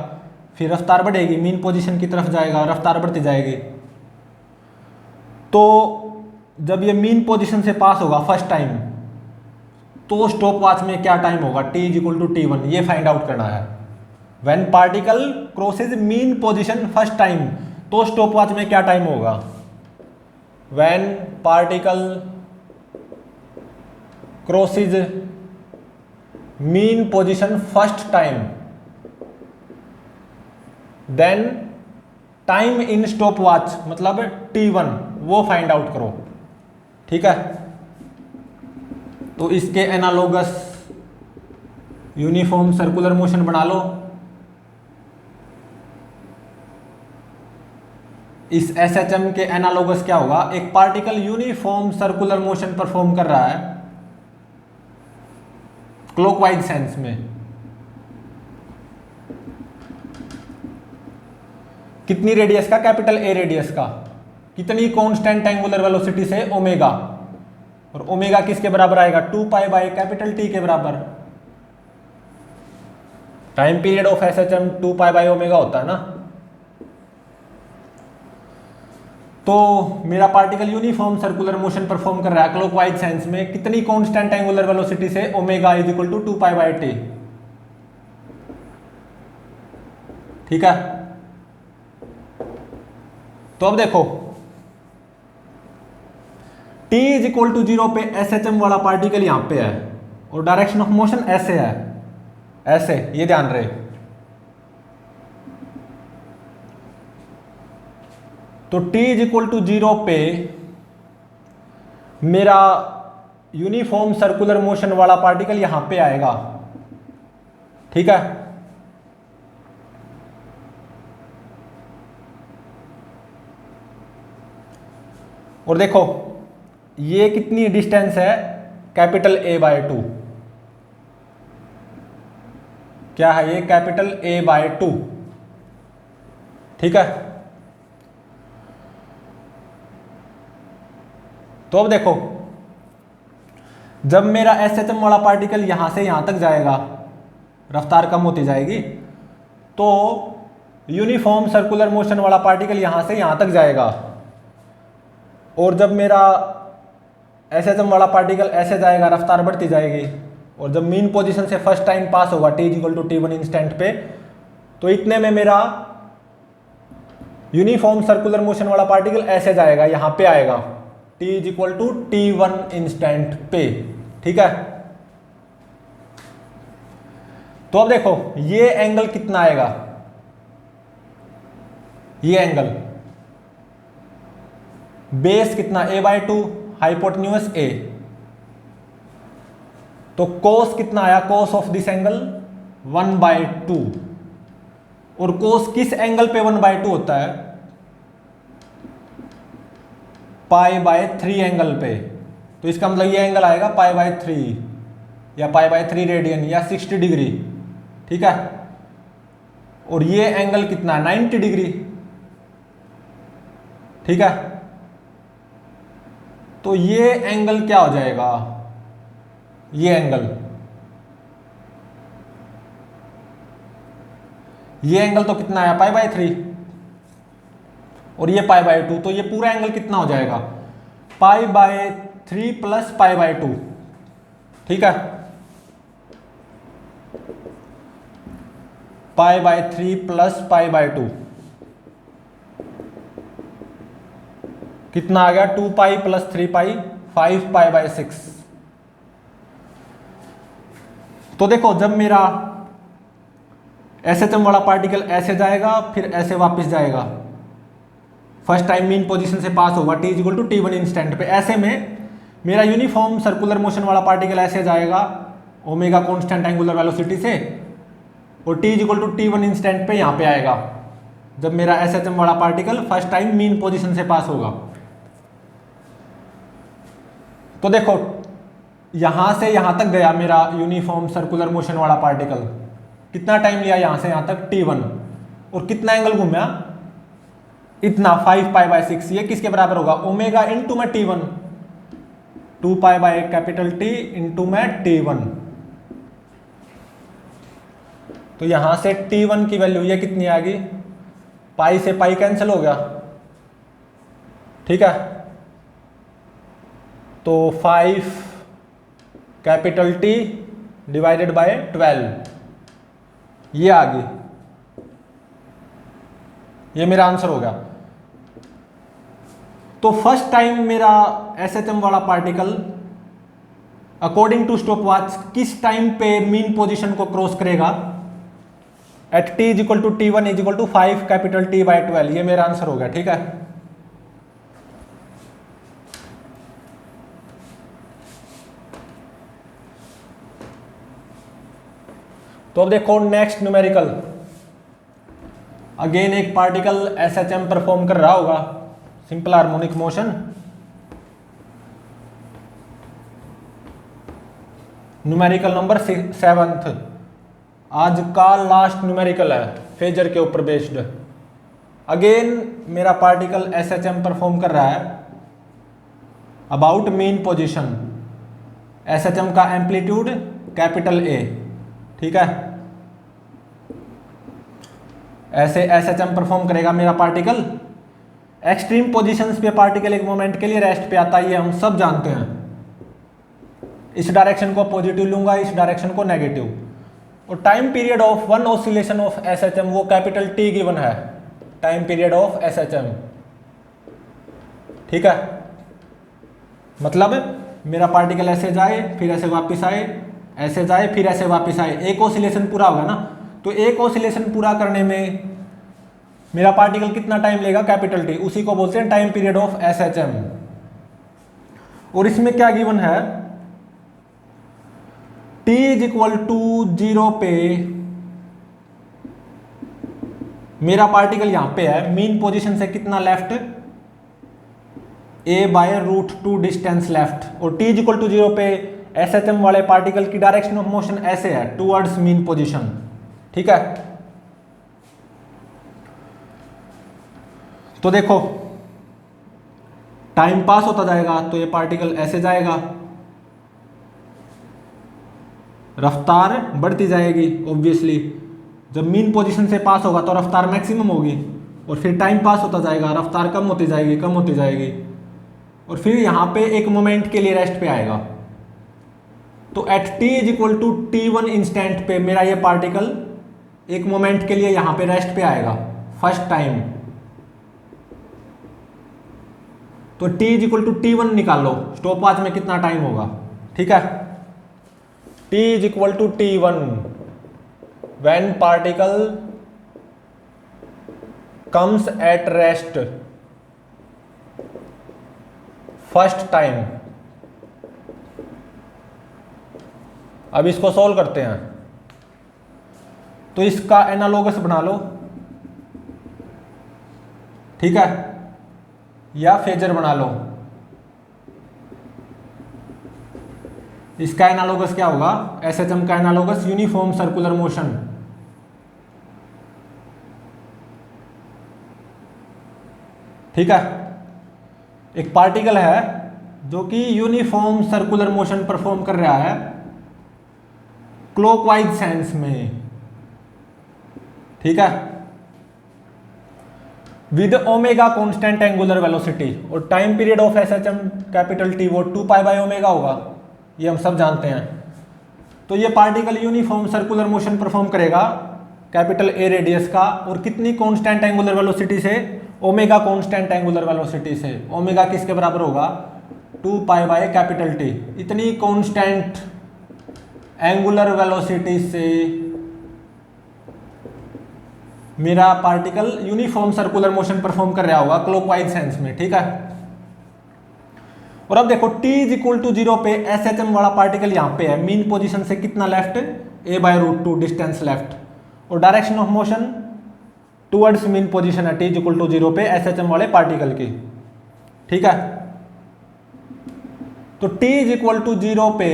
फिर रफ्तार बढ़ेगी, मीन पोजीशन की तरफ जाएगा, रफ्तार बढ़ती जाएगी। तो जब ये मीन पोजीशन से पास होगा फर्स्ट टाइम, तो स्टॉप वॉच में क्या टाइम होगा, t is equal to t1, ये फाइंड आउट करना है। When particle crosses mean position first time, तो स्टॉप वॉच में क्या टाइम होगा, when particle crosses mean position first time, then time in stop watch मतलब t1, वो फाइंड आउट करो, ठीक है। तो इसके एनालोगस यूनिफॉर्म सर्कुलर मोशन बना लो। इस SHM के एनालोगस क्या होगा, एक particle uniform circular motion perform कर रहा है क्लॉकवाइज सेंस में, कितनी रेडियस का, कैपिटल A रेडियस का, कितनी कांस्टेंट एंगुलर वेलोसिटी से, ओमेगा, और ओमेगा किसके बराबर आएगा, 2 पाई बाय कैपिटल T के बराबर। Time period of SHM 2 pi by omega होता है ना। तो मेरा particle uniform circular motion perform कर रहा है क्लॉकवाइज सेंस में, कितनी कांस्टेंट एंगुलर वेलोसिटी से, omega is equal to 2 pi by T, ठीक है। तो अब देखो t इज इक्वल टू 0 पे SHM वाला पार्टिकल यहां पे है, और डायरेक्शन ऑफ मोशन ऐसे है, ऐसे, ये ध्यान रहे। तो t इज इक्वल टू 0 पे मेरा यूनिफॉर्म सर्कुलर मोशन वाला पार्टिकल यहां पे आएगा, ठीक है। और देखो ये कितनी डिस्टेंस है, कैपिटल A/2, क्या है ये, कैपिटल A/2, ठीक है। तो अब देखो जब मेरा SHM वाला पार्टिकल यहां से यहां तक जाएगा, रफ्तार कम होती जाएगी, तो यूनिफॉर्म सर्कुलर मोशन वाला पार्टिकल यहां से यहां तक जाएगा, और जब मेरा SHM वाला पार्टिकल ऐसे जाएगा, रफ्तार बढ़ती जाएगी, और जब मीन पोजीशन से फर्स्ट टाइम पास होगा t equal to t1 instant पे, तो इतने में मेरा यूनिफॉर्म सर्कुलर मोशन वाला पार्टिकल ऐसे जाएगा, यहां पे आएगा, t equal to t1 instant पे, ठीक है। तो अब देखो ये एंगल कितना आएगा, ये एंगल बेस कितना, A/2, हाइपोटेन्यूस A, तो कोस कितना आया, कोस ऑफ दिस एंगल 1/2, और कोस किस एंगल पे 1/2 होता है, π/3 एंगल पे। तो इसका मतलब ये एंगल आएगा π/3 या π/3 रेडियन या 60 डिग्री, ठीक है। और ये एंगल कितना है, 90 डिग्री, ठीक है। तो ये एंगल क्या हो जाएगा, ये एंगल ये एंगल तो कितना आया π/3 और ये π/2, तो ये पूरा एंगल कितना हो जाएगा π/3 प्लस π/2। ठीक है, π/3 प्लस π/2 कितना आ गया 2π प्लस 3π 5π/6। तो देखो जब मेरा SHM वाला पार्टिकल ऐसे जाएगा फिर ऐसे वापस जाएगा, फर्स्ट टाइम मीन पोजीशन से पास होगा t equal to t1 instant पे। ऐसे में मेरा यूनिफॉर्म सर्कुलर मोशन वाला पार्टिकल ऐसे जाएगा ओमेगा कांस्टेंट एंगुलर वेलोसिटी से, और t equal to t1 instant पे यहाँ पे आएगा जब मेरा SHM वाला particle first time mean position से पास होगा। तो देखो यहां से यहां तक गया मेरा यूनिफॉर्म सर्कुलर मोशन वाला पार्टिकल, कितना टाइम लिया यहां से यहां तक t1, और कितना एंगल घूमा इतना 5π/6। ये किसके बराबर होगा ओमेगा इंटू में t1, 2π/T इंटू में t1। तो यहां से t1 की वैल्यू ये कितनी आ गई, पाई से पाई कैंसिल हो गया। ठीक है, तो 5T डिवाइडेड बाय 12 ये आ गई, ये मेरा आंसर हो गया। तो फर्स्ट टाइम मेरा SHM वाला पार्टिकल अकॉर्डिंग टू स्टॉपवॉच किस टाइम पे मीन पोजीशन को क्रॉस करेगा at t equal to t1 equal to 5T/12। ये मेरा आंसर हो गया। ठीक है, तो अब देखो नेक्स्ट न्यूमेरिकल। अगेन एक पार्टिकल SHM परफॉर्म कर रहा होगा simple harmonic motion. Numerical number 7th, आज का लास्ट न्यूमेरिकल है फेजर के ऊपर बेस्ड। अगेन मेरा पार्टिकल SHM परफॉर्म कर रहा है अबाउट मीन पोजीशन। SHM का एम्पलीट्यूड कैपिटल A। ठीक है, ऐसे SHM परफॉर्म करेगा मेरा पार्टिकल। एक्सट्रीम पोजीशंस पे पार्टिकल एक मोमेंट के लिए रेस्ट पे आता है, ये हम सब जानते हैं। इस डायरेक्शन को पॉजिटिव लूंगा, इस डायरेक्शन को नेगेटिव। और time period of one oscillation of SHM वो कैपिटल T गिवन है, टाइम पीरियड ऑफ SHM। ठीक है, मतलब मेरा पार्टिकल ऐसे जाए फिर ऐसे वापस आए, ऐसे जाए फिर ऐसे वापस आए, एक ऑसिलेशन पूरा होगा ना। तो एक ऑसिलेशन पूरा करने में मेरा पार्टिकल कितना टाइम लेगा कैपिटल T, उसी को बोलते हैं टाइम पीरियड ऑफ SHM। और इसमें क्या गिवन है t इक्वल टू 0 पे मेरा पार्टिकल यहां पे है, मीन पोजीशन से कितना लेफ्ट a/√2 डिस्टेंस लेफ्ट। और t इक्वल टू 0 पे SHM वाले पार्टिकल की डायरेक्शन ऑफ मोशन ऐसे है टूवर्ड्स मीन पोजीशन। ठीक है, तो देखो टाइम पास होता जाएगा तो ये पार्टिकल ऐसे जाएगा, रफ्तार बढ़ती जाएगी ऑब्वियसली। जब मीन पोजीशन से पास होगा तो रफ्तार मैक्सिमम होगी, और फिर टाइम पास होता जाएगा, रफ्तार कम होती जाएगी कम होती जाएगी, और फिर यहाँ पे एक मोमेंट के लिए रेस्ट पे आएगा। तो at t equal to t1 instant पे मेरा ये पार्टिकल एक मोमेंट के लिए यहाँ पे रेस्ट पे आएगा फर्स्ट टाइम। तो t इक्वल टू t1 निकालो, स्टॉपवॉच में कितना टाइम होगा। ठीक है, t equal to t1 when particle comes at rest first time. अब इसको सॉल्व करते हैं, तो इसका एनालोगस बना लो। ठीक है, या फेजर बना लो। इसका एनालोगस क्या होगा, SHM का एनालोगस यूनिफॉर्म सर्कुलर मोशन। ठीक है, एक पार्टिकल है जो कि यूनिफॉर्म सर्कुलर मोशन परफॉर्म कर रहा है क्लॉकवाइज सेंस में। ठीक है, with omega constant angular velocity, और time period of SHM capital T वो 2 पाई बाय ओमेगा होगा, ये हम सब जानते हैं। तो ये particle uniform circular motion perform करेगा कैपिटल ए रेडियस का, और कितनी कांस्टेंट एंगुलर वेलोसिटी से, ओमेगा कांस्टेंट एंगुलर वेलोसिटी से। ओमेगा किसके बराबर होगा, 2 पाई बाय कैपिटल टी। इतनी कांस्टेंट एंगुलर वेलोसिटी से मेरा particle uniform circular motion perform कर रहा होगा क्लॉकवाइज सेंस में, ठीक है। और अब देखो t इज इक्वल टू 0 पे एस एच एम वाला पार्टिकल यहाँ पे है, मीन पोजीशन से कितना लेफ्ट, a/√2 डिस्टेंस लेफ्ट, और direction of motion towards mean position है t इज इक्वल टू 0 पे एस एच एम वाले पार्टिकल की, ठीक है। तो t इज इक्वल टू 0 पे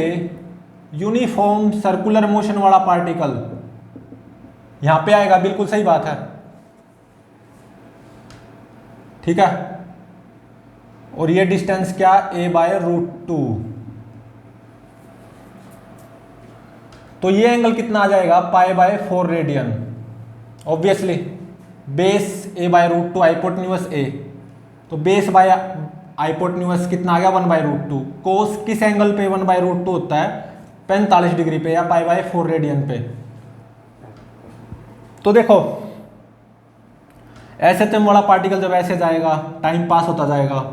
यूनिफॉर्म सर्कुलर मोशन वाला पार्टिकल यहां पे आएगा, बिल्कुल सही बात है, ठीक है। और ये डिस्टेंस क्या, a/√2। तो ये एंगल कितना आ जाएगा, π/4 radian. Obviously base a/√2 hypotenuse a, तो बेस बाय हाइपोटेन्यूज कितना आ गया, 1/√2। कोस किस एंगल पे 1/√2 होता है, 45 डिग्री पे या π/4 रेडियन पे। तो देखो एसएचएम वाला पार्टिकल जब ऐसे जाएगा, टाइम पास होता जाएगा,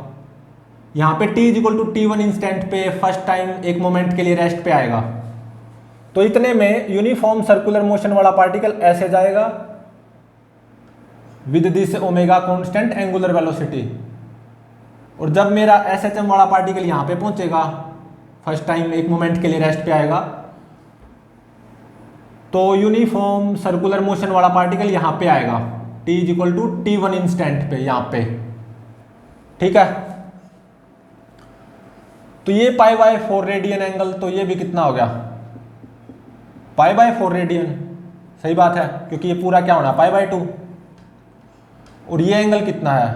यहाँ पे t is equal to t1 instant पे फर्स्ट टाइम एक मोमेंट के लिए रेस्ट पे आएगा। तो इतने में यूनिफॉर्म सर्कुलर मोशन वाला पार्टिकल ऐसे जाएगा with this omega constant angular velocity, और जब मेरा एसएचएम वाला पार्टिकल यहाँ पे पहुंचेगा, फर्स्ट टाइम एक मोमेंट के लिए रेस्ट पे आएगा, तो यूनिफॉर्म सर्कुलर मोशन वाला पार्टिकल यहाँ पे आएगा t is equal to t1 instant पे, यहाँ पे, ठीक है। तो ये π/4 रेडियन एंगल, तो ये भी कितना हो गया, π/4 रेडियन, सही बात है, क्योंकि ये पूरा क्या होना, π/2। और ये एंगल कितना है,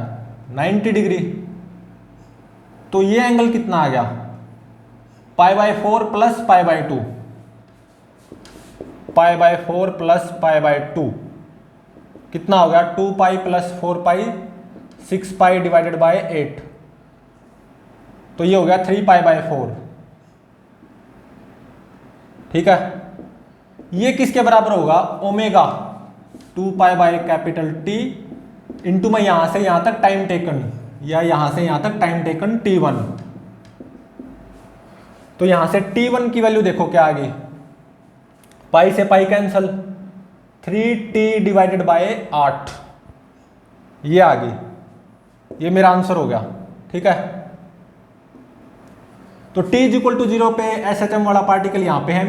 90 डिग्री। तो ये एंगल कितना आ गया, π/4 प्लस π/2, π/4 प्लस π/2 कितना हो गया, 2 pi plus 4 pi, 6 pi divided by 8, तो ये हो गया 3 π/4, ठीक है। ये किसके बराबर होगा, omega 2 pi by capital T into में यहां से यहां तक टाइम टेकन, या यहां से यहां तक टाइम टेकन t1। तो यहां से t1 की वैल्यू देखो क्या आ गई, पाई से पाई कैंसल, 3t डिवाइडेड बाय 8, ये आ गई, ये मेरा आंसर हो गया, ठीक है। तो t इज इक्वल टू 0 पे एसएचएम वाला पार्टिकल यहाँ पे है,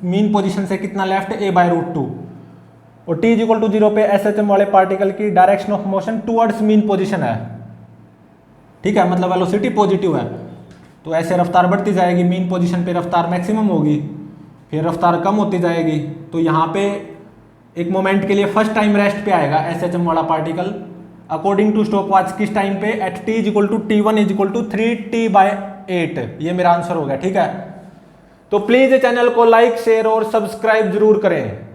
मीन पोजीशन से कितना लेफ्ट, a/√2, और t इज इक्वल टू 0 पे एसएचएम वाले पार्टिकल की direction of motion towards mean position है, ठीक है, मतलब वेलोसिटी पॉजिटिव है। तो ऐसे रफ्तार बढ़ती जाएगी, मीन पोजीशन पे रफ्तार मैक्सिमम होगी, फिर रफ्तार कम होती जाएगी। तो यहाँ पे एक मोमेंट के लिए फर्स्ट टाइम रेस्ट पे आएगा एसएचएम वाला पार्टिकल, अकॉर्डिंग टू स्टॉपवॉच किस टाइम पे, at t is equal to t1 is equal to 3t/8, ये मेरा आंसर हो गया, ठीक है। तो प्लीज चैनल को लाइक, शेयर और सब्सक्राइब जरूर करें।